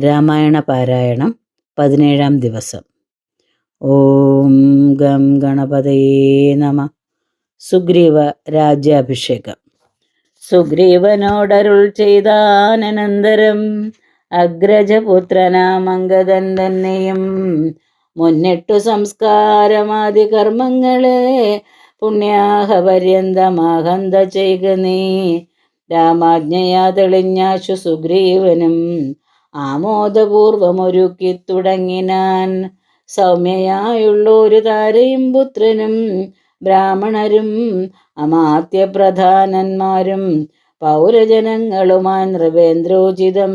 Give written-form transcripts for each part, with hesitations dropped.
രാമായണ പാരായണം 17-ാം ദിവസം. ഓം ഗം ഗണപതയേ നമ. സുഗ്രീവ രാജ്യാഭിഷേകം. സുഗ്രീവനോടരുൾ ചെയ്താനന്തരം അഗ്രജപുത്രനാമംഗദൻ തന്നെയും മുന്നിട്ടു സംസ്കാരമാദി കർമ്മങ്ങളെ പുണ്യാഹപര്യന്തമാഹന്ത ചെയ്യുക നീ. രാമാജ്ഞയാ തെളിഞ്ഞാശു സുഗ്രീവനും ആമോദപൂർവമൊരുക്കി തുടങ്ങിനാൻ. സൗമ്യയായുള്ളൊരു താരയും പുത്രനും ബ്രാഹ്മണരും അമാത്യപ്രധാനന്മാരും പൗരജനങ്ങളുമാൻ നൃപേന്ദ്രോചിതം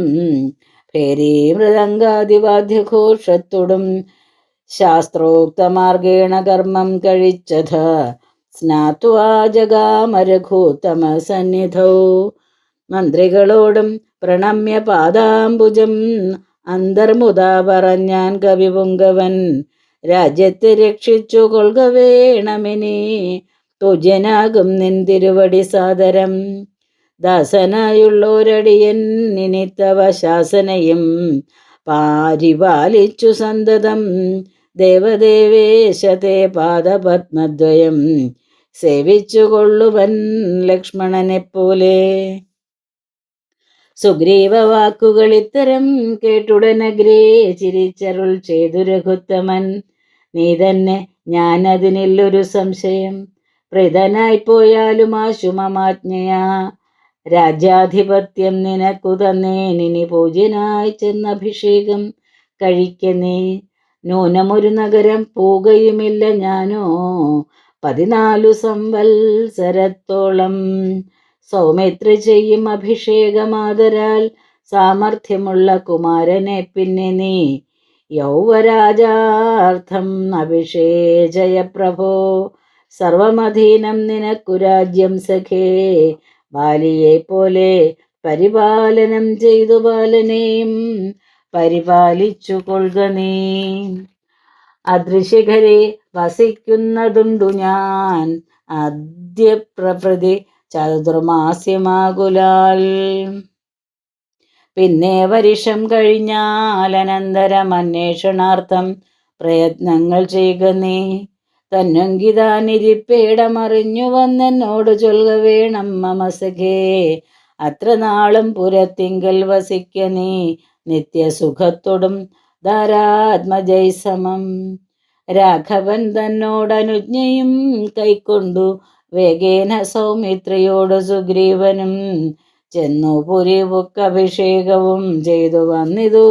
ഭേരീ മൃദംഗാദിവാദ്യഘോഷത്തോടും ശാസ്ത്രോക്തമാർഗേണ കർമ്മം കഴിച്ചത് സ്നാത്വാ ജഗാമരഘൂത്തമസന്നിധൗ. മന്ത്രികളോടും പ്രണമ്യ പാദാംബുജം അന്തർമുദാ പറഞ്ഞാൻ കവിപുങ്കവൻ. രാജ്യത്തെ രക്ഷിച്ചു കൊള്ളുക വേണമിനി, തുജനാകും നിൻ തിരുവടി സാദരം. ദാസനായുള്ളോരടിയൻ നിനിത്തവ ശാസനയും പാരിപാലിച്ചു സന്തതം. ദേവദേവേശത്തെ പാദപത്മദ്വയം സേവിച്ചു കൊള്ളുവൻ ലക്ഷ്മണനെപ്പോലെ. സുഗ്രീവ വാക്കുകൾ ഇത്തരം കേട്ടുടനഗ്രേ ചിരിച്ചരുൾ ചെയ്തു രഘുത്തമൻ. നീ തന്നെ, ഞാനതിനില്ലൊരു സംശയം. പ്രീതനായി പോയാലും ആശുമമാജ്ഞയാ രാജ്യാധിപത്യം നിനക്കു തന്നേനിനി പൂജ്യനായി ചെന്നഭിഷേകം കഴിക്കനേ. നൂനമൊരു നഗരം പോകയുമില്ല ഞാനോ 14 സംവത്സരത്തോളം. സൗമിത്രി ചെയ്യും അഭിഷേകമാതരാൽ സാമർഥ്യമുള്ള കുമാരനെ പിന്നെ നീ യൗവരാജാർത്ഥം അഭിഷേചയ പ്രഭോ. സർവമധീനം നിനക്കു രാജ്യം സഖേ, ബാലിയെ പോലെ പരിപാലനം ചെയ്തു ബാലനെയും പരിപാലിച്ചു കൊള്ളുക നീ. അദൃശിഖരെ വസിക്കുന്നതുണ്ടു ഞാൻ അദ്യ പ്രഭൃതി ചതുർമാസ്യമാകുലാൽ. പിന്നെ വരിഷം കഴിഞ്ഞാൽ അനന്തരം അന്വേഷണാർത്ഥം പ്രയത്നങ്ങൾ ചെയ്യുക നീ. തന്നൊങ്കിതാനിരിപ്പേടമറിഞ്ഞു വന്നെന്നോട് ചൊല്ലുക വേണം മമ സഖേ. അത്ര നാളും പുരത്തിങ്കൽ വസിക്ക നീ നിത്യസുഖത്തോടും ധാരാത്മജൈസമം. രാഘവൻ തന്നോടനുജ്ഞയും കൈക്കൊണ്ടു വേഗേന സൗമിത്രിയോട് സുഗ്രീവനും ചെന്നു പുരിവുക്കഭിഷേകവും ചെയ്തു വന്നിതു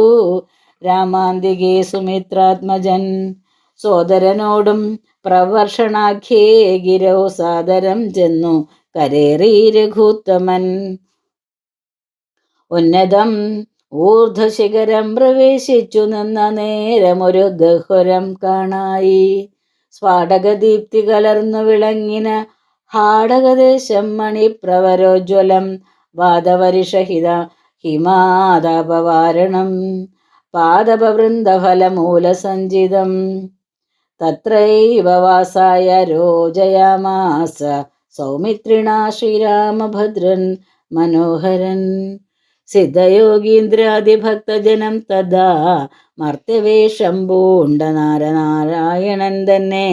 രാമാന്തികേ സുമിത്രാത്മജൻ. സോദരനോടും പ്രവർഷണാഖ്യേ ഗിരൗ സാദരം ചെന്നു കരേറി രഘുത്തമൻ. ഉന്നതം ഊർധ്വശിഖരം പ്രവേശിച്ചു നിന്ന നേരമൊരു ഗഹ്വരം കാണായി. സ്ഫാടകദീപ്തി കലർന്നു വിളങ്ങിന ഹാടകദേശം മണിപ്രവരോജ്വലം വാദവരിഷഹിത ഹിമാദാപവാരണം പാദപവൃന്ദഫലമൂലസഞ്ചിതം. തത്രൈവ വാസായ രോജയാമാസ സൗമിത്രിണാ ശ്രീരാമഭദ്രൻ മനോഹരൻ. സിദ്ധയോഗീന്ദ്രാദിഭക്തജനം തഥാ മർത്യവേഷം പൂണ്ട നാരായണൻ തന്നെ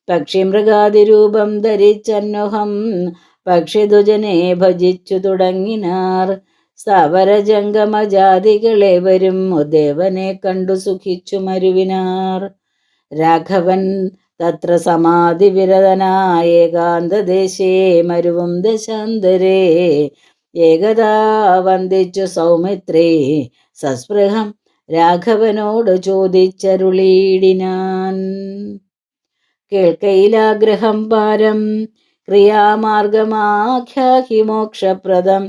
പക്ഷിമൃഗാദിരൂപം ധരിച്ചന്വഹം പക്ഷിദുജനെ ഭജിച്ചു തുടങ്ങിനാർ. സ്ഥാവരജംഗമജാതികളെ വരും ദേവനെ കണ്ടു സുഖിച്ചു മരുവിനാർ. രാഘവൻ തത്ര സമാധിവിരതനായ ഏകാന്തദേശേ മരുവും ദശാന്തരേ ഏകദാ വന്ദിച്ചു സൗമിത്രേ സസ്പൃഹം രാഘവനോട് ചോദിച്ചരുളീടിനാൻ. കേൾക്കയിലാഗ്രഹം പാരം ക്രിയാമാർഗമാഖ്യാഹി മോക്ഷപ്രദം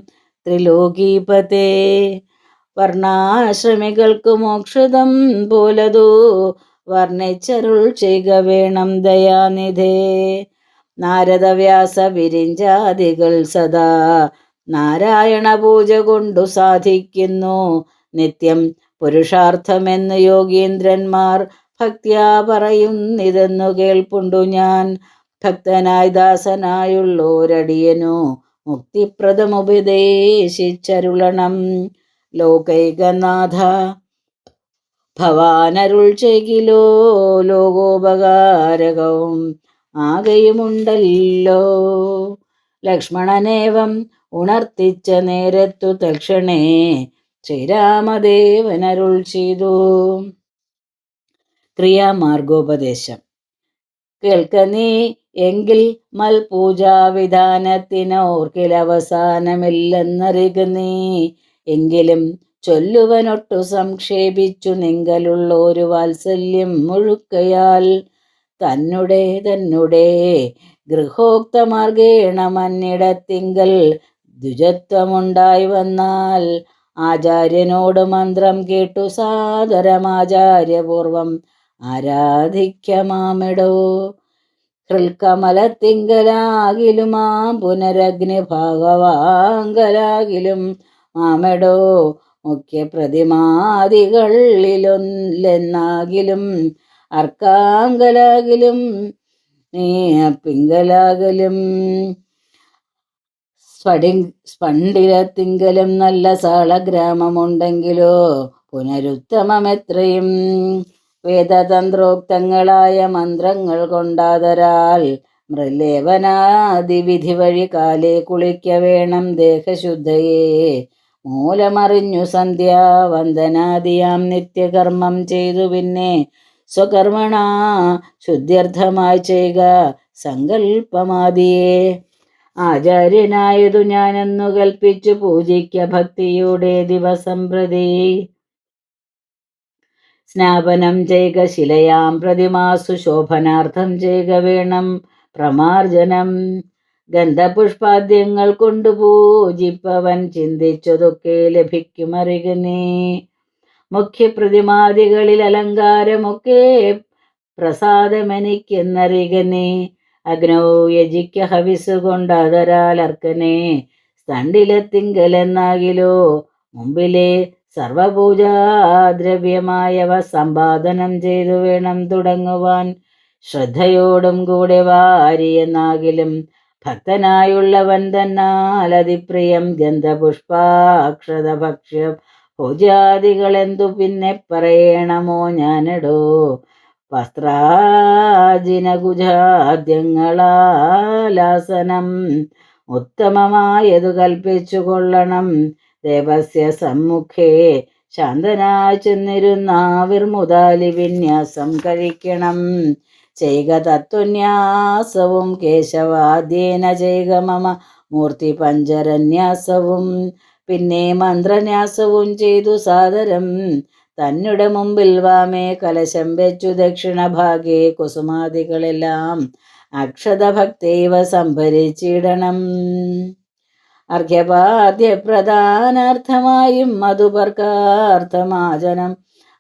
ത്രിലോകീപതേ. വർണ്ണാശ്രമികൾക്കു മോക്ഷദം പോലതു വർണ്ണിച്ചരുൾ ചെയ്യുക വേണം ദയാനിധേ. നാരദവ്യാസ വിരിഞ്ചാദികൾ സദാ നാരായണ പൂജ കൊണ്ടു സാധിക്കുന്നു നിത്യം പുരുഷാർത്ഥമെന്ന് യോഗീന്ദ്രന്മാർ ഭക്ത്യാ പറയുന്നിതെന്നു കേൾപ്പുണ്ടു ഞാൻ. ഭക്തനായി ദാസനായുള്ളോരടിയനു മുക്തിപ്രദമുപദേശിച്ചരുളണം. ലോകൈകനാഥ ഭവാനരുൾ ചെയ്കിലോ ലോകോപകാരകവും ആകെയുമുണ്ടല്ലോ. ലക്ഷ്മണനേവം ഉണർത്തിച്ച നേരത്തു തക്ഷണേ ശ്രീരാമദേവനരുൾ ചെയ്തു. ക്രിയാമാർഗോപദേശം. കേൾക്ക നീ എങ്കിൽ മൽപൂജാവിധാനത്തിനോർക്കിലവസാനമില്ലെന്നറിക നീ. എങ്കിലും ചൊല്ലുവനൊട്ടു സംക്ഷേപിച്ചു നിങ്കലുള്ളൊരു വാത്സല്യം മുഴുക്കയാൽ തന്നെ ഗൃഹോക്തമാർഗേണ മന്നിടത്തിങ്കൽ ദ്വിജത്വമുണ്ടായി വന്നാൽ ആചാര്യനോട് മന്ത്രം കേട്ടു സാദരമാചാര്യപൂർവം ആരാധിക്കമാമിടോ. ഹൃൽക്കമലത്തിങ്കലാകിലും പുനരഗ്നി ഭാഗവാങ്കലാകിലും മാമെടോ. മുഖ്യ പ്രതിമാദികളിലൊല്ലെന്നാകിലും അർക്കാങ്കലാകിലും നീ പിങ്കലാകലും സ്പണ്ടിലത്തിങ്കലും നല്ല സാളഗ്രാമമുണ്ടെങ്കിലോ പുനരുത്തമമെത്രയും. വേദതന്ത്രോക്തങ്ങളായ മന്ത്രങ്ങൾ കൊണ്ടാതരാൽ മൃലേവനാദിവിധി വഴി കാലേ കുളിക്ക വേണം ദേഹശുദ്ധയെ. മൂലമറിഞ്ഞു സന്ധ്യാവന്ദനാദിയാം നിത്യകർമ്മം ചെയ്തു പിന്നെ സ്വകർമ്മണ ശുദ്ധ്യർത്ഥമായി ചെയ്യുക സങ്കല്പമാദിയെ. ആചാര്യനായതു ഞാനെന്നു കൽപ്പിച്ചു പൂജിക്ക ഭക്തിയുടെ ദിവസം പ്രതി. സ്നാപനം ചെയ്യുക ശിലയാം പ്രതിമാസു ശോഭനാർത്ഥം ചെയ്യുക വേണം പ്രമാർജനം. ഗന്ധപുഷ്പാദ്യങ്ങൾ കൊണ്ടു പൂജിപ്പവൻ ചിന്തിച്ചതൊക്കെ ലഭിക്കുമറിക നീ. മുഖ്യപ്രതിമാദികളിൽ അലങ്കാരമൊക്കെ പ്രസാദമെനിക്കെന്നറിക നീ. അഗ്നൗ യജിക്ക ഹവിസ് കൊണ്ടതരാൽ അർക്കനെ സ്തണ്ടിലത്തിങ്കലെന്നാകിലോ മുമ്പിലെ സർവപൂജാദ്രവ്യമായവ സമ്പാദനം ചെയ്തു വേണം തുടങ്ങുവാൻ. ശ്രദ്ധയോടും കൂടെ വാരിയെന്നാകിലും ഭക്തനായുള്ളവൻ തന്നാലതിപ്രിയം ഗന്ധപുഷ്പാക്ഷത ഭക്ഷ്യ പൂജാദികളെന്തു പിന്നെ പറയണമോ ഞാനെടോ. വസ്ത്രാജിനകുജാദ്യങ്ങളാലാസനം ഉത്തമമായതു കൽപ്പിച്ചു കൊള്ളണം. ദേവസ്യ സമ്മുഖേ ശാന്തനായി ചെന്നിരുന്നാവിർമുതാലി വിന്യാസം കഴിക്കണം. ചെയ്ക തത്വന്യാസവും കേശവാദ്യേന ചെയ്ക മമ മൂർത്തി പഞ്ചരന്യാസവും. പിന്നെ മന്ത്രന്യാസവും ചെയ്തു സാദരം തന്നെ മുമ്പിൽ വാമേ കലശം വെച്ചു ദക്ഷിണഭാഗേ കുസുമാദികളെല്ലാം അക്ഷതഭക്തൈവ സംഭരിച്ചിടണം. അർഘ്യപാദ്യപ്രധാനാർത്ഥമായും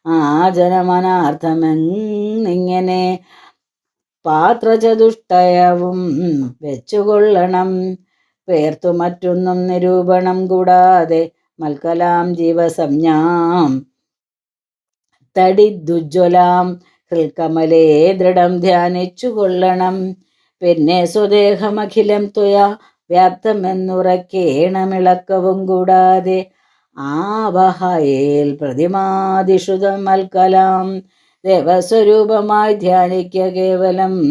ആജനമനാർത്ഥമെന്നിങ്ങനെ പാത്രചതുഷ്ടയവും വെച്ചുകൊള്ളണം. പേർത്തു മറ്റൊന്നും നിരൂപണം കൂടാതെ മൽക്കലാം ജീവസംജ്ഞാം തടിദുജ്വലാം ഹൃൽക്കമലേ ദൃഢം ധ്യാനിച്ചു കൊള്ളണം. പിന്നെ സ്വദേഹമഖിലം ത്വയാ വ്യാപ്തമെന്നുറക്കേണമിളക്കവും കൂടാതെ ആവഹയേൽ പ്രതിമാദിഷുതം മൽക്കലാം ദേവസ്വരൂപമായി ധ്യാനിക്ക കേവലം.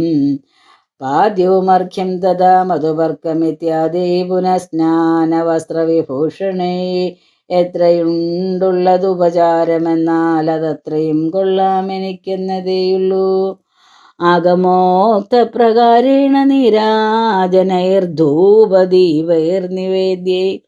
പാദ്യവുമർഘ്യം തഥാ മധുപർക്കമിത്യാദി പുനഃസ്നാനവസ്ത്രവിഭൂഷണേ. എത്രയുണ്ടുള്ളതുപചാരമെന്നാൽ അതത്രയും കൊള്ളാം എനിക്കെന്നതേയുള്ളൂ. ആഗമോക്തപ്രകാരേണ നീരാജനൈർധൂപദീപൈർനിവേദ്യൈ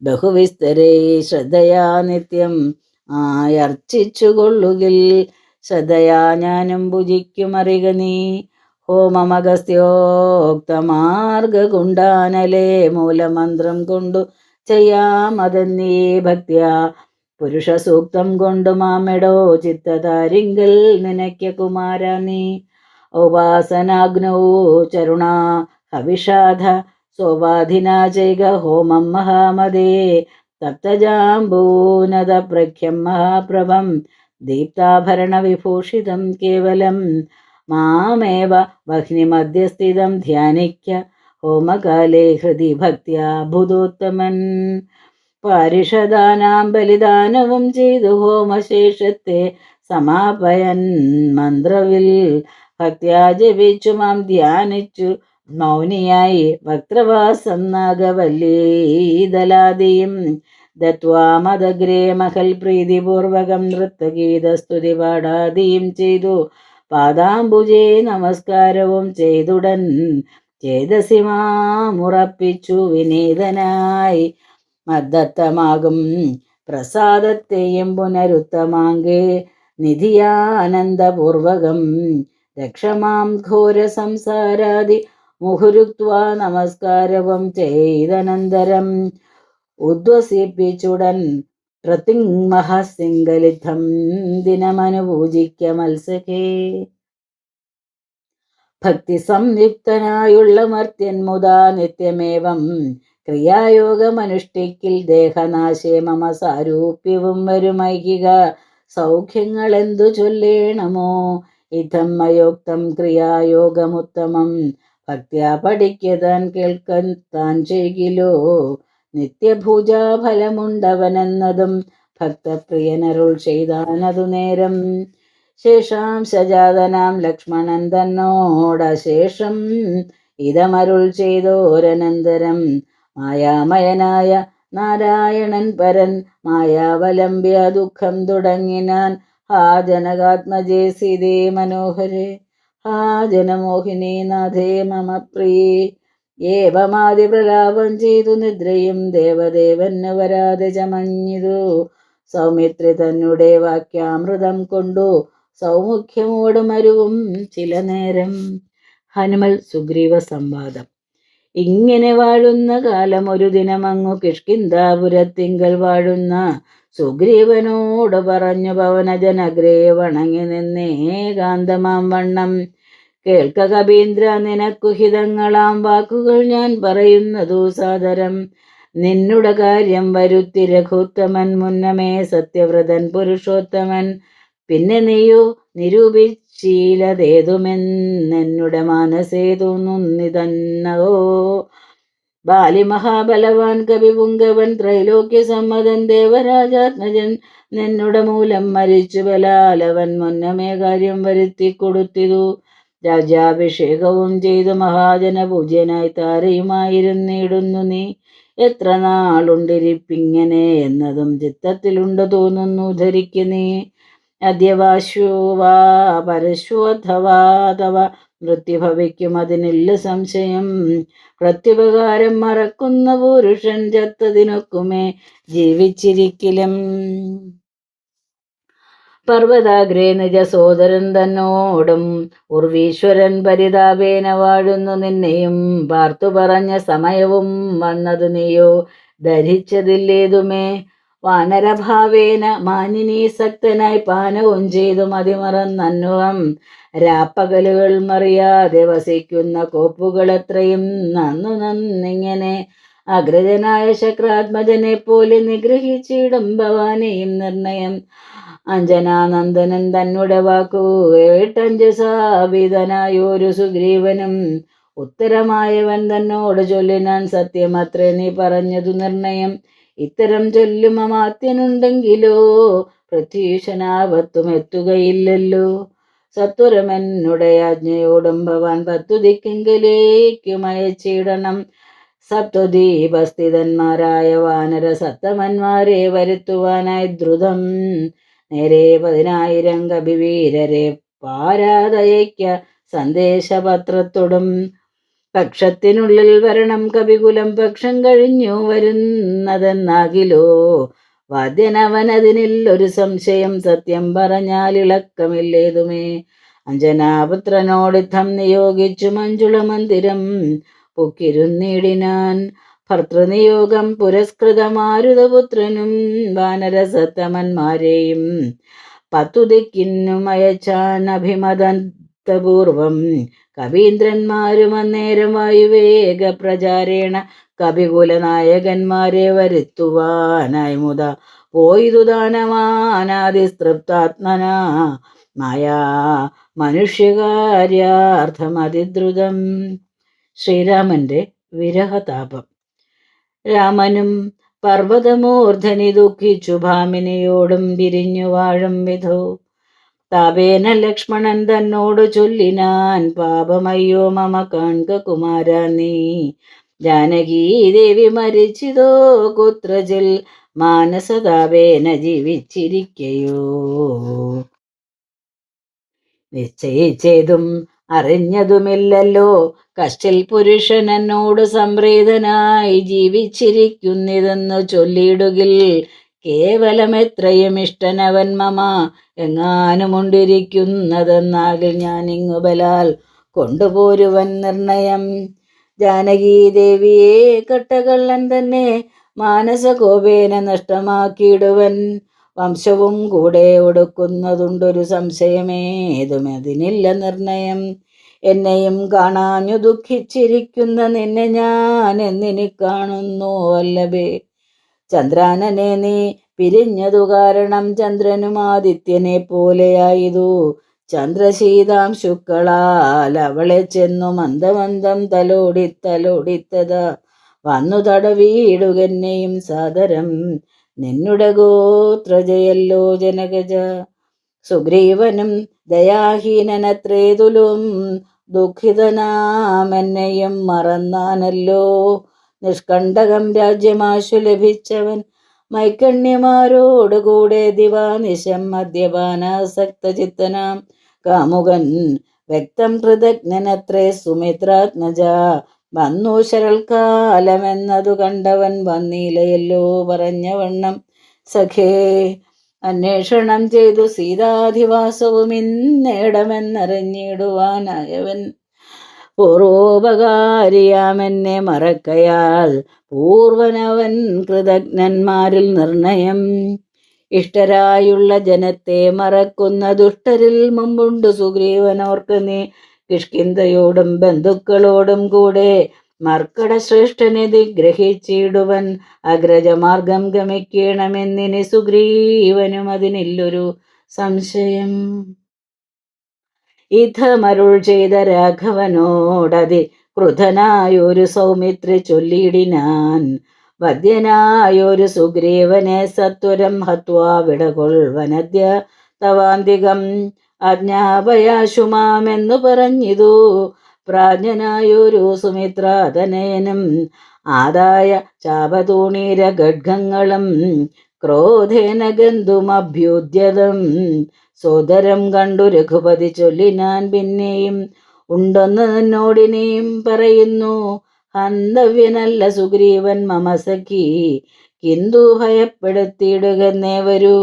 ബഹുവിസ്തരേ ശ്രദ്ധയാ നിത്യം ആയർച്ചിച്ചുകൊള്ളുകിൽ. ശ്രദ്ധയാ ഞാനും ഭുജിക്കുമറിക നീ. ഹോമമഗസ്ത്യോക്തമാർഗകുണ്ടാനലേ മൂലമന്ത്രം കൊണ്ടു ചെയ്യാമതെന്നീ ഭക്ത്യാ. പുരുഷസൂക്തം കൊണ്ടു മാമെടോ ചിത്തതാരിങ്കൽ നിനയ്ക്ക കുമാര നീ. ഔപാസനാഗ്നൗ ചരുണാ ഹവിഷാധ സോപാധിനാ ചെയ്ക ഹോമം മഹാമതേ. തപ്തജാംബൂനത പ്രഖ്യം മഹാപ്രഭം ദീപ്താഭരണ വിഭൂഷിതം കേവലം. മാമേവ വഹ്നിമധ്യസ്ഥിതം ധ്യാനിക്ക ഹോമകാലേ ഹൃദി ഭക്ത്യാ ഭൂതോത്തമൻ. പാരിഷദാനാം ബലിദാനവും ചെയ്തു ഹോമശേഷത്തെ സമാപയൻ മന്ത്രവിൽ ഭക്ത്യാ ജപിച്ചു മാം ധ്യാനിച്ചു മൗനിയായി വക്രവാസം നാഗവല്ലീതലാദിയും ദത്വാ മദഗ്രേ മഹൽ പ്രീതിപൂർവകം നൃത്തഗീതസ്തുതി പാടാദിയും ചെയ്തു പാദാംബുജേ നമസ്കാരവും ചെയ്തുടൻ ചേതസിമാമുറപ്പിച്ചു വിനീതനായി മദ്ദത്തമാകും പ്രസാദത്തെയും പുനരുത്തമാങ്കേ നിധിയാനന്ദപൂർവകം രക്ഷമാം ഘോര സംസാരാദി മുഹുരുക്വാ നമസ്കാരവും ചെയ്തനന്തരം ഉദ്വസിപ്പിച്ചുടൻ പ്രതിമഹസിംഗലിദ്ധം ദിനമനുപൂജിക്ക മത്സഖേ. ഭക്തി സംയുക്തനായുള്ള മർത്യൻ മുതാ നിത്യമേവം ക്രിയായോഗമനുഷ്ഠിക്കിൽ ദേഹനാശേ മമ സാരൂപ്യവും വരുമൈകിക സൗഖ്യങ്ങളെന്തു ചൊല്ലേണമോ. ഇതം മയോക്തം ക്രിയായോഗമുത്തമം ഭക്ത്യാ പഠിക്കതാൻ കേൾക്കത്താൻ ചെയ്കിലോ. നിത്യഭൂജാ ഫലമുണ്ടവനെന്നതും ഭക്തപ്രിയനരുൾ ചെയ്താനതു നേരം. ശേഷാംശജാതനാം ലക്ഷ്മണൻ തന്നോടശേഷം ഇതമരുൾ ചെയ്തോരനന്തരം. മായാമയനായ നാരായണൻ പരൻ മായാവലംബ്യ ദുഃഖം തുടങ്ങിനാൻ. ഹാ ജനകാത്മജേ സീതേ മനോഹരേ, ഹാ ജനമോഹിനീ നാഥേ മമ പ്രിയേ. ഏവമാതി പ്രലാപം ചെയ്തു നിദ്രയും ദേവദേവന് വരാതെ ചമഞ്ഞിതു. സൗമിത്രി തന്നെ വാക്യാമൃതം കൊണ്ടു സൗമുഖ്യമോടുമരുവും ചില നേരം. ഹനുമൽ സുഗ്രീവ സംവാദം. ഇങ്ങനെ വാഴുന്ന കാലം ഒരു ദിനമങ്ങു കിഷ്കിന്ധാപുരത്തിങ്കൽ വാഴുന്ന സുഗ്രീവനോട് പറഞ്ഞു പവനജനഗ്രേ വണങ്ങി നിന്നേകാന്തമാം വണ്ണം. കേൾക്ക കപീന്ദ്ര, നിനക്കു ഹിതങ്ങളാം വാക്കുകൾ ഞാൻ പറയുന്നതു സാദരം. നിന്നുടെ കാര്യം വരുത്തി രഘുത്തമൻ മുന്നമേ സത്യവ്രതൻ പുരുഷോത്തമൻ. പിന്നെ നീയോ നിരൂപിച്ചീലതേതുമെന്നെന്നുടെ മനസ്സേ തോന്നുന്നിതന്നോ. ബാലി മഹാബലവാൻ കവിപുങ്കവൻ ത്രൈലോക്യ സമ്മതൻ ദേവരാജാത്മജൻ നിന്നുടെ മൂലം മരിച്ചു ബലാലവൻ മുന്നമേ കാര്യം വരുത്തി കൊടുത്തിതു. രാജ്യാഭിഷേകവും ചെയ്തു മഹാജനപൂജ്യനായി താരയുമായിരുന്നിടുന്നു നീ. എത്ര നാളുണ്ടിരിപ്പിങ്ങനെ എന്നതും ചിത്തത്തിലുണ്ട് തോന്നുന്നു ധരിക്കു നീ. അദ്യവാശോ വാ പരശ്വോധവാ തവ മൃത്യു ഭവിക്കും അതിനില്ല സംശയം. പ്രത്യുപകാരം മറക്കുന്ന പുരുഷൻ ചത്തതിനൊക്കുമേ ജീവിച്ചിരിക്കലും. പർവ്വതാഗ്രേ നിജ സോദരൻ തന്നോടും ഉർവീശ്വരൻ പരിതാപേന വാഴുന്നു. നിന്നെയും പാർത്തു പറഞ്ഞ സമയവും വന്നതു നീയോ ധരിച്ചതില്ലേതുമേ. വാനരഭാവേന മാനിനീ സക്തനായി പാനവും ചെയ്തു മതിമറന്നന്നുവം. രാപ്പകലുകൾ മറിയാതെ വസിക്കുന്ന കോപ്പുകളെത്രയും നന്നിങ്ങനെ. അഗ്രജനായ ശക്രാത്മജനെ പോലെ നിഗ്രഹിച്ചിടും ഭവാനെയും നിർണയം. അഞ്ജനാനന്ദനൻ തന്നെ വാക്കു കേട്ടഞ്ജസാവിതനായൊരു സുഗ്രീവനും ഉത്തരമായവൻ തന്നോട് ചൊല്ലിനാൻ. സത്യമത്രേ നീ പറഞ്ഞതു നിർണയം. ഇത്തരം ചൊല്ലും അമാത്യനുണ്ടെങ്കിലോ പ്രത്യീശനാപത്തും എത്തുകയില്ലല്ലോ. സത്വരമെന്നുടെ ആജ്ഞയോടും ഭവാൻ 10 ദിക്കെങ്കിലേക്കും അയച്ചിടണം. സപ്തദ്വീപസ്ഥിതന്മാരായ വാനര സത്തമന്മാരെ വരുത്തുവാനായി ദ്രുതം. നേരെ 10,000 കപിവീരരെ പാരാതയയ്ക്ക സന്ദേശപത്രത്തോടും. പക്ഷത്തിനുള്ളിൽ വരണം കപികുലം പക്ഷം കഴിഞ്ഞു വരുന്നതെന്നാകിലോ. വാദ്യനവനതിനില്ലൊരു സംശയം. സത്യം പറഞ്ഞാൽ ഇളക്കമില്ലേതുമേ. അഞ്ജനാപുത്രനോടിത്തം നിയോഗിച്ചു മഞ്ജുള മന്ദിരം പൊക്കിരുന്നിടിനാൻ. ഭർത്തൃനിയോഗം പുരസ്കൃത മാരുതപുത്രനും വാനരസത്തമന്മാരെയും 10 ദിക്കിനും അയച്ചാൻ അഭിമതപൂർവം. കവീന്ദ്രന്മാരും അന്നേരം വായുവേഗ പ്രചാരേണ കപികുല നായകന്മാരെ വരുത്തുവാനായി മുത പോയിതു ദാനമാനാദിസ്തൃപ്താത്മന മായാ മനുഷ്യകാര്യാർത്ഥം അതിദ്രുതം. ശ്രീരാമന്റെ വിരഹതാപം. രാമനും പർവ്വതമൂർധനി ദുഃഖിച്ചു ഭാമിനിയോടും പിരിഞ്ഞു വാഴും വിധോ. താപേന ലക്ഷ്മണൻ തന്നോട് ചൊല്ലിനാൻ, പാപമയ്യോ മമ കാൺക കുമാര നീ, ജാനകീ ദേവി മരിച്ചിതോ കുത്രജിൽ, മാനസതാപേന ജീവിച്ചിരിക്കയോ. നിശ്ചയിച്ചതും അറിഞ്ഞതുമില്ലല്ലോ, കശ്ചിൽ പുരുഷൻ എന്നോട് സംപ്രീതനായി ജീവിച്ചിരിക്കുന്നിതെന്നു ചൊല്ലിയിടുകിൽ, കേവലം എത്രയും ഇഷ്ടനവൻ മമ എങ്ങാനുമുണ്ടിരിക്കുന്നതെന്നാകിൽ ഞാൻ ഇങ്ങു ബലാൽ കൊണ്ടുപോരുവൻ നിർണയം. ജാനകീദേവിയെ കട്ടകള്ളൻ തന്നെ മാനസകോപേന നഷ്ടമാക്കിയിടുവൻ, വംശവും കൂടെ ഒടുക്കുന്നതുണ്ടൊരു സംശയമേതും അതിനില്ല നിർണയം. എന്നെയും കാണാഞ്ഞു ദുഃഖിച്ചിരിക്കുന്ന നിന്നെ ഞാൻ എന്നിനി കാണുന്നു വല്ലഭേ. ചന്ദ്രാനനെ നീ പിരിഞ്ഞതു കാരണം ചന്ദ്രനും ആദിത്യനെ പോലെയായതു, ചന്ദ്രശീതാംശുക്കളാൽ അവളെ ചെന്നു മന്ദമന്ദം തലോടിത്തതാ വന്നു തടവീടുകെന്നെയും സാദരം, നിന്നുടെ ഗോത്രജയല്ലോ ജനകജ. സുഗ്രീവനും ദയാഹീനനത്രേതുലും ദുഃഖിതനാമെന്നെയും മറന്നാനല്ലോ. നിഷ്കണ്ടകം രാജ്യമാശു ലഭിച്ചവൻ മൈക്കണ്യമാരോടുകൂടെ ദിവാനിശം മദ്യപാനാസക്തചിത്തനാം കാമുകൻ, വ്യക്തം കൃതജ്ഞനത്രേ സുമിത്രാത്മജ. വന്നു ശരൽക്കാലമെന്നതു കണ്ടവൻ വന്നീലയല്ലോ പറഞ്ഞവണ്ണം. സഖേ, അന്വേഷണം ചെയ്തു സീതാധിവാസവും ഇന്നേടമെന്നറിഞ്ഞിടുവാനായവൻ, പൂർവോപകാരിയാമെന്നെ മറക്കയാൽ പൂർവനവൻ കൃതജ്ഞന്മാരിൽ നിർണയം. ഇഷ്ടരായുള്ള ജനത്തെ മറക്കുന്ന ദുഷ്ടരിൽ മുമ്പുണ്ട് സുഗ്രീവനോർക്ക് നീ, കിഷ്കിന്ധയോടും ബന്ധുക്കളോടും കൂടെ മർക്കട ശ്രേഷ്ഠനെ നിഗ്രഹിച്ചിടുവൻ, അഗ്രജമാർഗം ഗമിക്കണമെന്നിനി സുഗ്രീവനും അതിനില്ലൊരു സംശയം. ഇഥമരുൾ ചെയ്ത രാഘവനോടതി ക്രുധനായൊരു സൗമിത്രി ചൊല്ലിയിടിനാൻ, വദ്യനായൊരു സുഗ്രീവനെ സത്വരം ഹത്വാ വിടകൊൾവനദ്യ തവാന്തികം, ആജ്ഞാപയാശുമാമെന്നു പറഞ്ഞിതു പ്രാജ്ഞനായൊരു സുമിത്രാതനയനും. ആദായ ചാപതൂണീര ഖഡ്ഗങ്ങളും ക്രോധേന ഗന്ധുമഭ്യുദ്യതം, സോദരം കണ്ടു രഘുപതി ചൊല്ലിനാൻ പിന്നെയും, ഉണ്ടെന്ന് നിന്നോടിനെയും പറയുന്നു, ഹന്തവ്യനല്ല സുഗ്രീവൻ മമ സഖി, കിന്തു ഭയപ്പെടുത്തിയിടുകന്നേ വരൂ.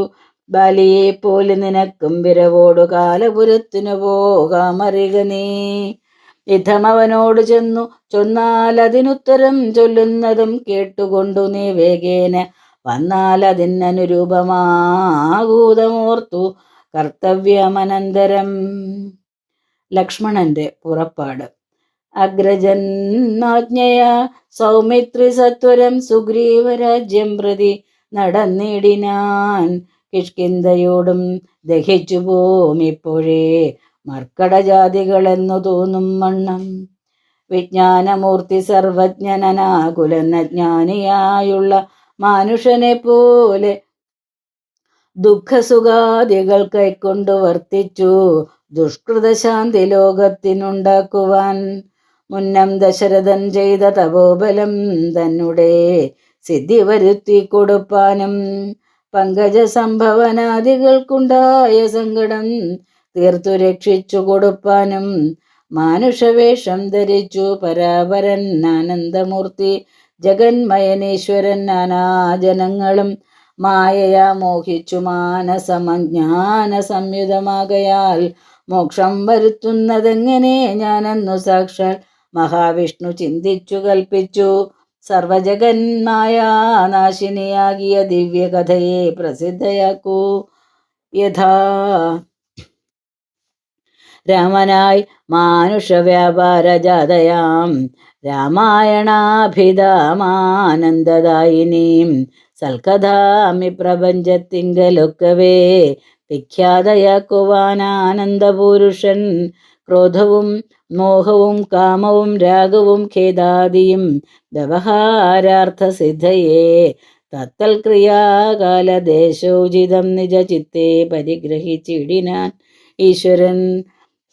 ബാലിയെ പോലെ നിനക്കും വിരവോടു കാലപുരത്തിനു പോകാമറിക നീ. യുദ്ധമവനോട് ചെന്നു ചൊന്നാൽ അതിനുത്തരം ചൊല്ലുന്നതും കേട്ടുകൊണ്ടു നീ വേഗേന വന്നാൽ അതിനനുരൂപമാകൂതമോർത്തു കർത്തവ്യമനന്തരം. ലക്ഷ്മണന്റെ പുറപ്പാട്. അഗ്രജന്നാജ്ഞയാ സൗമിത്രി സത്വരം സുഗ്രീവരാജ്യം പ്രതി നടന്നിടിനാൻ, കിഷ്കിന്ധയോടും ദഹിച്ചു പോമിപ്പോഴേ മർക്കടജാതികളെന്നു തോന്നും വണ്ണം. വിജ്ഞാനമൂർത്തി സർവജ്ഞനാകുലജ്ഞാനിയായുള്ള മാനുഷനെ പോലെ ദുഃഖസുഖാദികൾ കൈക്കൊണ്ടു വർത്തിച്ചു ദുഷ്കൃതശാന്തി ലോകത്തിനുണ്ടാക്കുവാൻ, മുന്നം ദശരഥൻ ചെയ്ത തപോബലം തന്നെ സിദ്ധി വരുത്തി കൊടുപ്പാനും, പങ്കജ സംഭവനാദികൾക്കുണ്ടായ സങ്കടം തീർത്തു രക്ഷിച്ചു കൊടുപ്പാനും, മാനുഷവേഷം ധരിച്ചു പരാപരൻ ആനന്ദമൂർത്തി ജഗന്മയനീശ്വരൻ നാനാജനങ്ങളും മായയാ മോഹിച്ചു മാനസമജ്ഞാന സംയുതമാകയാൽ മോക്ഷം വരുത്തുന്നതെങ്ങനെ ഞാനെന്നു സാക്ഷാൽ മഹാവിഷ്ണു ചിന്തിച്ചു കൽപ്പിച്ചു. സർവജഗന്മായാനാശിനിയാകിയ ദിവ്യകഥയെ പ്രസിദ്ധയാക്കൂ. യഥാ രാമനായി മാനുഷവ്യാപാരജാതയാം രാമായണാഭിധാമാനന്ദദായിനീം സൽക്കഥാമി പ്രപഞ്ചത്തിങ്കലൊക്കവേ വിഖ്യാതയാക്കുവാൻ ആനന്ദപുരുഷൻ ക്രോധവും മോഹവും കാമവും രാഗവും ഖേദാദിയും വ്യവഹാരാർത്ഥ സിദ്ധയെ തത്തൽ ക്രിയാകാലദേശോചിതം നിജചിത്തെ പരിഗ്രഹിച്ചിടിനാൻ ഈശ്വരൻ.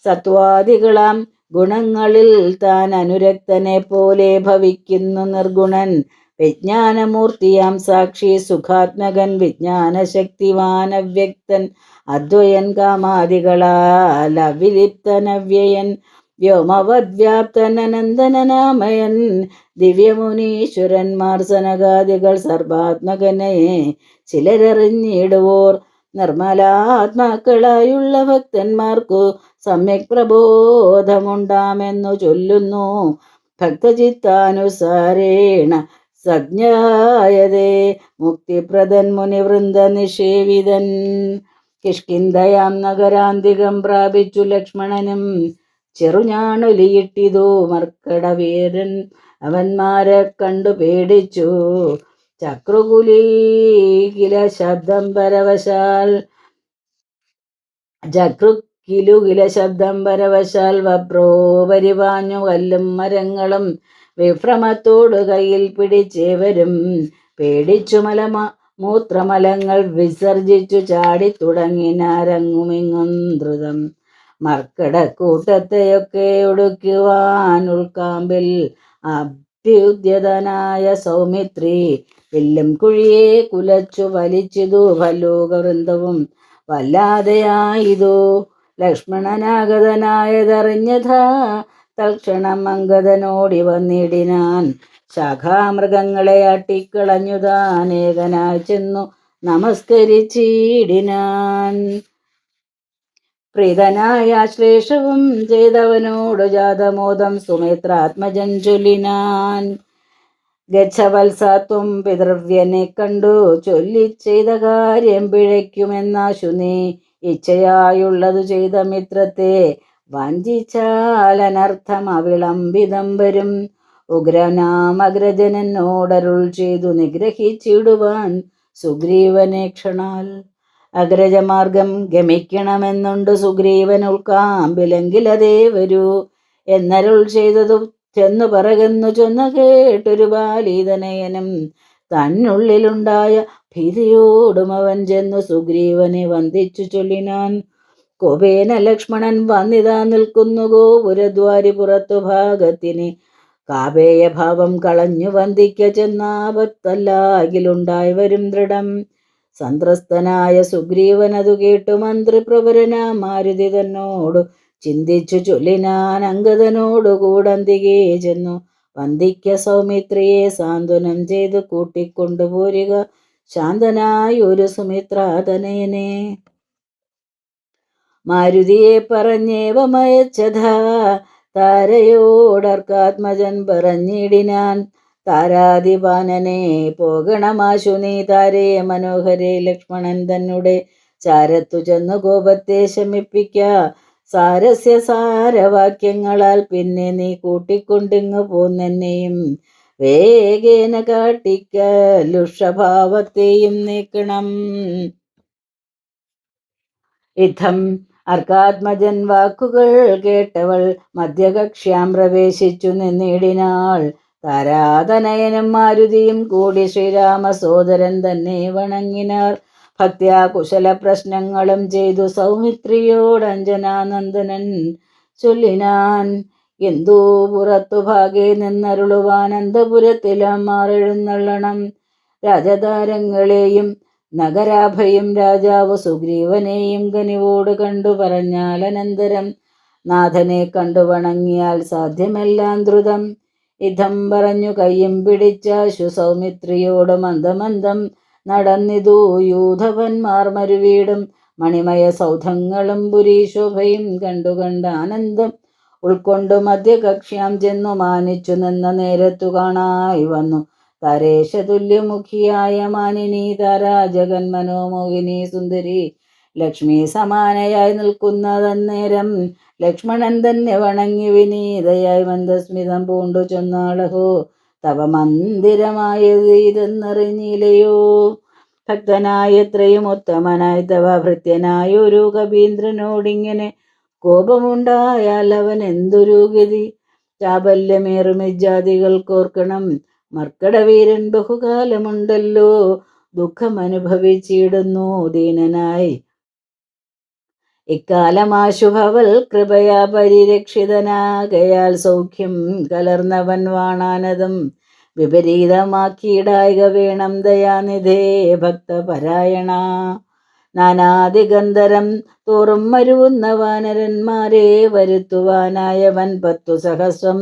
സത്വാദികളാം ഗുണങ്ങളിൽ താൻ അനുരക്തനെ പോലെ ഭവിക്കുന്നു നിർഗുണൻ. വിജ്ഞാനമൂർത്തിയാം സാക്ഷി സുഖാത്മകൻ വിജ്ഞാനശക്തിവാൻ അവ്യക്തൻ അദ്വയൻ കാമാദികളാൽ അവിലിപ്തനവ്യയൻ വ്യോമവദ്വ്യാപ്തൻ അനന്തനാമയൻ ദിവ്യമുനീശ്വരന്മാർ സനകാദികൾ സർവാത്മകനെ ചിലരറിഞ്ഞിടുവോർ. നിർമ്മലാത്മാക്കളായുള്ള ഭക്തന്മാർക്കു സമ്യക് പ്രബോധമുണ്ടാമെന്നു ചൊല്ലുന്നു. ഭക്തചിത്താനുസാരേണ സജ്ഞായതേ മുക്തിപ്രദൻ മുനിവൃന്ദ നിഷേവിതൻ. കിഷ്കിന്ധയാം നഗരാന്തികം പ്രാപിച്ചു ലക്ഷ്മണനും ചെറുഞാണൊലിയിട്ടിതു മർക്കടവീരൻ അവന്മാരെ കണ്ടു പേടിച്ചു. ചക്രുകുലീകില ശബ്ദം പരവശാൽ വപ്രോ പരിപാഞ്ഞു കല്ലും മരങ്ങളും വിഭ്രമത്തോടു കയ്യിൽ പിടിച്ചേവരും പേടിച്ചു മൂത്രമലങ്ങൾ വിസർജിച്ചു ചാടിത്തുടങ്ങിനാരങ്ങുമിങ്ങും ദ്രുതം. മർക്കടക്കൂട്ടത്തെയൊക്കെ ഒടുക്കുവാൻ ഉൾക്കാമ്പിൽ അഭ്യുദ്യതനായ സൗമിത്രി വില്ലും കുഴിയെ കുലച്ചു വലിച്ചിതു. ഭല്ലൂകവൃന്ദവും വല്ലാതെയായിതു. ലക്ഷ്മണനാഗതനായതറിഞ്ഞതാ തൽക്ഷണം അംഗദനോടി വന്നിടിനാൻ. ശാഖാമൃഗങ്ങളെ അട്ടിക്കളഞ്ഞുതാൻ ഏകനായി ചെന്നു നമസ്കരിച്ചിടിനാൻ. പ്രീതനായ ശ്ലേഷവും ചെയ്തവനോടു ജാതമോദം സുമിത്രാത്മജൻ ചൊല്ലിനാൻ. ഗച്ഛവത്സത്വം പിതൃവ്യനെ കണ്ടു ചൊല്ലി ചെയ്ത കാര്യം പിഴയ്ക്കുമെന്നാശു നീ. ഇച്ഛയായുള്ളതു ചെയ്ത മിത്രത്തെ വഞ്ചിച്ചാൽ അനർത്ഥം അവിളംബിതം വരും. ഉഗ്രനാമഗ്രജനോടരുൾ ചെയ്തു നിഗ്രഹിച്ചിടുവാൻ സുഗ്രീവനെ ക്ഷണാൽ. അഗ്രജമാർഗം ഗമിക്കണമെന്നുണ്ട് സുഗ്രീവൻ ഉൾക്കാമ്പിലെങ്കിലതേ വരൂ എന്നരുൾ ചെയ്തതു ചെന്നു പറകുന്നു ചൊന്ന കേട്ടൊരു ബാലീതനയനും തന്നുള്ളിലുണ്ടായ ഭീതിയോടും അവൻ ചെന്നു സുഗ്രീവനെ വന്ദിച്ചു ചൊല്ലിനാൻ. കോപേന ലക്ഷ്മണൻ വന്നിതാ നിൽക്കുന്നു ഗോപുരദ്വാരി പുറത്തു ഭാഗത്തിന്. കാപേയ ഭാവം കളഞ്ഞു വന്ദിക്ക ചെന്നാപത്തല്ലാകിലുണ്ടായി വരും ദൃഢം. സന്ത്രസ്തനായ സുഗ്രീവനതു കേട്ടു മന്ത്രിപ്രവരനാ മാരുതി തന്നോടു ചിന്തിച്ചു ചൊല്ലിനാൻ. അംഗദനോടു കൂടന്തികെ ചെന്നു വന്ദിക്ക സൗമിത്രിയെ സാന്ത്വനം ചെയ്തു കൂട്ടിക്കൊണ്ടുപോരുക ശാന്തനായ ഒരു സുമിത്രാതനയനെ. മാരുതിയെ പറഞ്ഞേവമയച്ചതാ താരയോടർക്കാത്മജൻ പറഞ്ഞിടിനാൻ. താരാതിപാനനെ പോകണമാശു നീ താരേ മനോഹരെ ലക്ഷ്മണൻ തന്നെ ചാരത്തു ചെന്നു കോപത്തെ ശമിപ്പിക്ക. സാരസ്യ സാരവാക്യങ്ങളാൽ പിന്നെ നീ കൂട്ടിക്കൊണ്ടിങ്ങു പോന്നെന്നെയും വേഗേന കാട്ടിക്ക ലുഷഭാവത്തെയും നീക്കണം. ഇത്തം അർക്കാത്മജൻ വാക്കുകൾ കേട്ടവൾ മധ്യകക്ഷ്യാം പ്രവേശിച്ചു നിന്നിടിനാൾ. താരാതനയനും മാരുതിയും കൂടി ശ്രീരാമ സോദരൻ തന്നെ വണങ്ങിനാർ. ഭക്ത്യാ കുശല പ്രശ്നങ്ങളും ചെയ്തു സൗമിത്രിയോട് അഞ്ജനാനന്ദനൻ ചൊല്ലിനാൻ. എന്തോ പുറത്തു ഭാഗേ നിന്നരുളുവാൻ അന്തപുരത്തിലമാറെഴുന്നള്ളണം. രാജതാരങ്ങളെയും നഗരാഭയും രാജാവ് സുഗ്രീവനെയും കനിവോട് കണ്ടു പറഞ്ഞാൽ അനന്തരം നാഥനെ കണ്ടു വണങ്ങിയാൽ സാധ്യമെല്ലാം ദ്രുതം. ഇതം പറഞ്ഞു കയ്യും പിടിച്ചാശു സൗമിത്രിയോട് മന്ദമന്ദം നടന്നിതു. യൂഥവന്മാർ മരുവീടും മണിമയ സൗധങ്ങളും പുരീശോഭയും കണ്ടുകണ്ട ആനന്ദം ഉൾക്കൊണ്ടു മധ്യകക്ഷ്യാം ചെന്നു മാനിച്ചു നിന്ന നേരത്തു കാണായി വന്നു താരേശതുല്യമുഖിയായ മാനിനി താരാ ജഗന്മനോമോഹിനി സുന്ദരി ലക്ഷ്മി സമാനയായി നിൽക്കുന്നതന്നേരം ലക്ഷ്മണൻ തന്നെ വണങ്ങി വിനീതയായി മന്ദസ്മിതം പൂണ്ടു ചൊന്നാളഹോ തവ മന്ദിരമായത് ഇതെന്നറിഞ്ഞില്ലയോ. ഭക്തനായ എത്രയും ഉത്തമനായി തവ ഭൃത്യനായൊരു കവീന്ദ്രനോടിങ്ങനെ കോപമുണ്ടായാൽ അവൻ എന്തൊരു ഗതി. ചാബല്യമേറും ഇജാതികൾ കോർക്കണം. മർക്കടവീരൻ ബഹുകാലമുണ്ടല്ലോ ദുഃഖമനുഭവിച്ചിടുന്നു ദീനനായി. ഇക്കാലമാശുഭവൽ കൃപയാ പരിരക്ഷിതനാകയാൽ സൗഖ്യം കലർന്നവൻ വാണാനതും വിപരീതമാക്കിയിടായിക വേണം ദയാനിധേ ഭക്തപരായണ. നാനാദിഗന്ധരം തോറും മരുവുന്ന വാനരന്മാരെ വരുത്തുവാനായവൻ 10 സഹസ്രം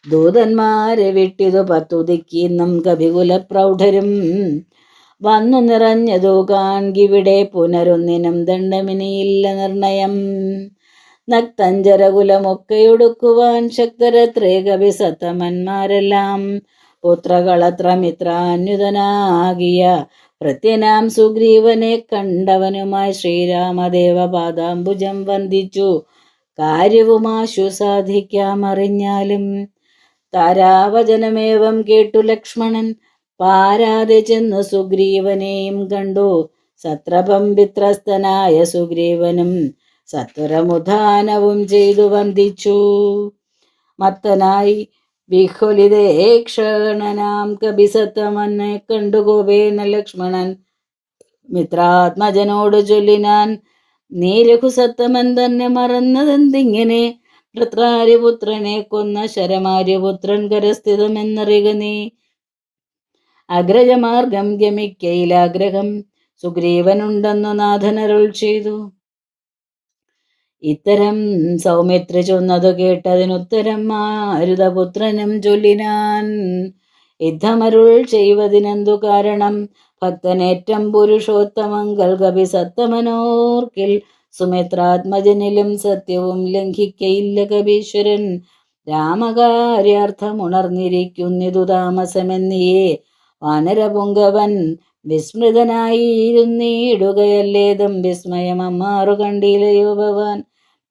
ദൂതന്മാരെ വിട്ടിതു 10 ദിക്കിന്നും കവികുല പ്രൗഢരും വന്നു നിറഞ്ഞതു കാൺകിവിടെ പുനരൊന്നിനും ദണ്ഡമിനിയില്ല നിർണയം. നക്തഞ്ചരകുലമൊക്കെയൊടുക്കുവാൻ ശക്തരത്രേ കവിസത്തമന്മാരെല്ലാം പുത്രകളത്ര മിത്രാന്യുതനാകിയ പ്രത്യനാം സുഗ്രീവനെ കണ്ടവനുമായി ശ്രീരാമദേവ പാദാംബുജം വന്ദിച്ചു കാര്യവുമാശു സാധിക്കാമറിഞ്ഞാലും. താരാവചനമേവം കേട്ടു ലക്ഷ്മണൻ പാരാതെ ചെന്നു സുഗ്രീവനെയും കണ്ടു. സത്രപംപിത്രസ്തനായ സുഗ്രീവനും സത്വരമുദ്ധാനവും ചെയ്തു വന്ദിച്ചു. മത്തനായി വിഹ്വലിതേക്ഷണനാം കപിസത്തമനെ കണ്ടു കോപേന ലക്ഷ്മണൻ മിത്രാത്മജനോട് ചൊല്ലിനാൻ, നീ രഘുസത്തമൻ തന്നെ മറന്നതെന്തിങ്ങനെ? വൃത്രാര്യപുത്രനെ കൊന്ന ശരമാര്യപുത്രൻ കരസ്ഥിതമെന്നറിയുക നീ. അഗ്രജമാർഗം ഗമിക്കയിലാഗ്രഹം സുഗ്രീവനുണ്ടെന്നു നാഥനരുൾ ചെയ്തു. ഇത്തരം സൗമിത്രി ചൊന്നതു കേട്ടതിനുത്തരം മാരുതപുത്രനും ചൊല്ലിനാൻ, യുദ്ധമരുൾ ചെയ്വതിനെന്തു കാരണം? ഭക്തനേറ്റം പുരുഷോത്തമങ്കൽ കപിസത്തമനോർക്കിൽ സുമിത്രാത്മജനിലും സത്യവും ലംഘിക്കയില്ല കപീശ്വരൻ. രാമകാര്യാർത്ഥമുണർന്നിരിക്കുന്നിതു താമസമെന്നിയേ വാനരപുങ്കവൻ വിസ്മൃതനായിരുന്നിടുകയല്ലേതും വിസ്മയമമ്മാറു കണ്ടിലയോ ഭവാൻ.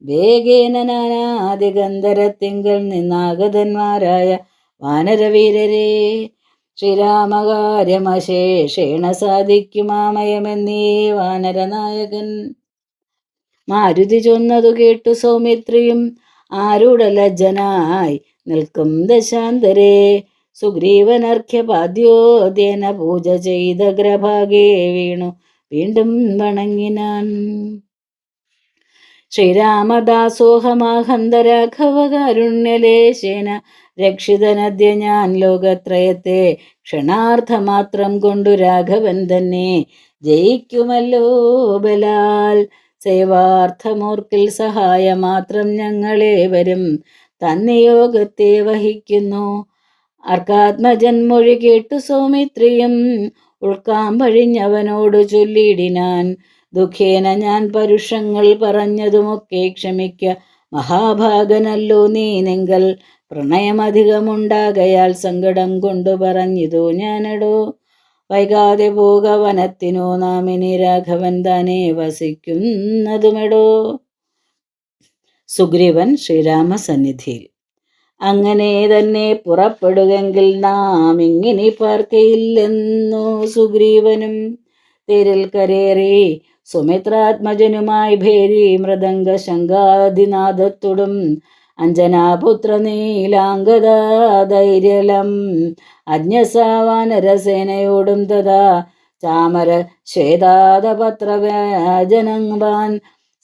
വേഗേന നാനാദിഗന്ധരത്തിങ്കൽ നിന്നാഗതന്മാരായ വാനരവീരരെ ശ്രീരാമകാര്യമശേഷേണ സാധിക്കുമാമയമെന്നീ വാനരനായകൻ. മാരുതി ചൊന്നതു കേട്ടു സൗമിത്രിയും ആരൂഢലജ്ജനായി നിൽക്കും ദശാന്തരേ സുഗ്രീവനർഘ്യപാദ്യോദ്യന പൂജ ചെയ്ത ഗ്രഭാഗേ വീണു വീണ്ടും വണങ്ങിനാൻ. ശ്രീരാമദാസോഹമാഹന്തരാഘവകാരുണ്യലേശേന രക്ഷിതനദ്യ ഞാൻ ലോകത്രയത്തെ ക്ഷണാർത്ഥമാത്രം കൊണ്ടു രാഘവൻ തന്നെ ജയിക്കുമല്ലോ ബലാൽ. സേവാർത്ഥമോർക്കിൽ സഹായമാത്രം ഞങ്ങളേവരും തന്നിയോഗത്തെ വഹിക്കുന്നു. അർക്കാത്മജൻ മൊഴി കേട്ടു സൗമിത്രിയും ഉൾക്കാമ്പഴിഞ്ഞവനോട് ചൊല്ലിയിടിനാൻ, ദുഃഖേന ഞാൻ പരുഷങ്ങൾ പറഞ്ഞതുമൊക്കെ ക്ഷമിക്ക മഹാഭാഗനല്ലോ നീ. നിങ്കൽ പ്രണയമധികമുണ്ടാകയാൽ സങ്കടം കൊണ്ടു പറഞ്ഞിതു ഞാനടോ. വൈകാതെ പോക വനത്തിനോ നാം ഇനി രാഘവൻ താനെ വസിക്കുന്നതുമെടോ. സുഗ്രീവൻ ശ്രീരാമസന്നിധിയിൽ അങ്ങനെ തന്നെ പുറപ്പെടുകെങ്കിൽ നാം ഇങ്ങനെ പാർക്കയില്ലെന്നു സുഗ്രീവനും തേരിൽ കരേറി സുമിത്രാത്മജനുമായി ഭേരി മൃദംഗ ശങ്കാദിനാദത്തോടും അഞ്ജനാപുത്ര നീലാംഗദൈര്യലം അജ്ഞസാവാനരസേനയോടും തഥാ ചാമര ശ്വേതാദപത്രവ്യാജനവാൻ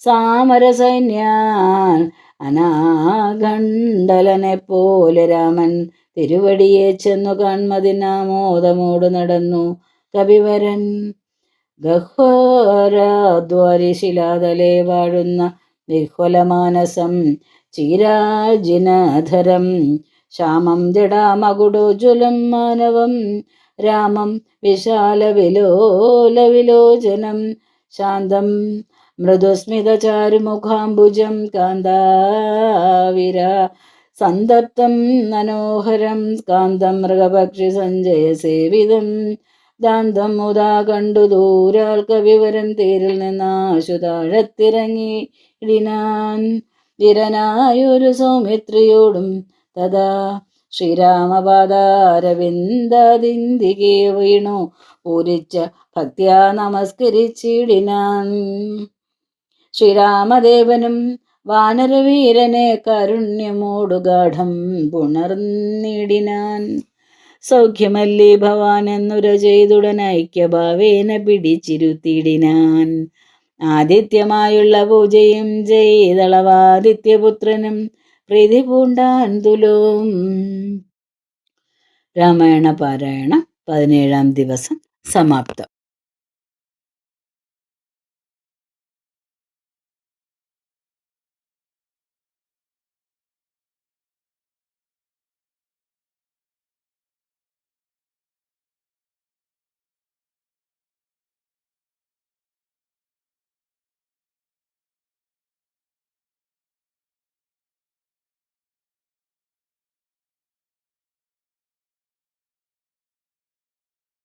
സാമര സൈന്യാൻ അനാഗണ്ഡലനെ പോലെ രാമൻ തിരുവടിയെ ചെന്നു കാൺമതിനാമോദമോട് നടന്നു കപിവരൻ. ഗഹ്വരദ്വാരിശിലാതലേ വാഴുന്ന വിഹ്വലമാനസം ചീരാജിനധരം ശ്യാമം ജടാമകുടോജ്വലം മാനവം രാമം വിശാലവിലോലവിലോചനം ശാന്തം മൃദുസ്മിതചാരുമുഖാംബുജം കാന്താവിര സന്തപ്തം മനോഹരം കാന്തം മൃഗപക്ഷി സഞ്ജയ സേവിതം ദാന്തം മുതാ കണ്ടു ദൂരാൽ കവിവരൻ തേരിൽ നിന്നാശു താഴത്തിറങ്ങിയിടിനാൻ. വീരനായൊരു സൗമിത്രിയോടും തഥാ ശ്രീരാമപാദാരവിന്ദാദിന്ദികെ വീണു പൂരിച്ച ഭക്ത്യാ നമസ്കരിച്ചിടിനാൻ. ശ്രീരാമദേവനും വാനരവീരനെ കാരുണ്യമോടു ഗാഠം പുണർന്നിടിനാൻ. സൗഖ്യമല്ലേ ഭവാൻ എന്നുര ചെയ്തുടൻ ഐക്യഭാവേന പിടിച്ചിരുത്തിയിടിനാൻ. ആദിത്യമായുള്ള പൂജയും ചെയ്തളവാദിത്യപുത്രനും പ്രീതി പൂണ്ടാൻ തുലോം. രാമായണ പാരായണം 17-ാം ദിവസം സമാപ്തം.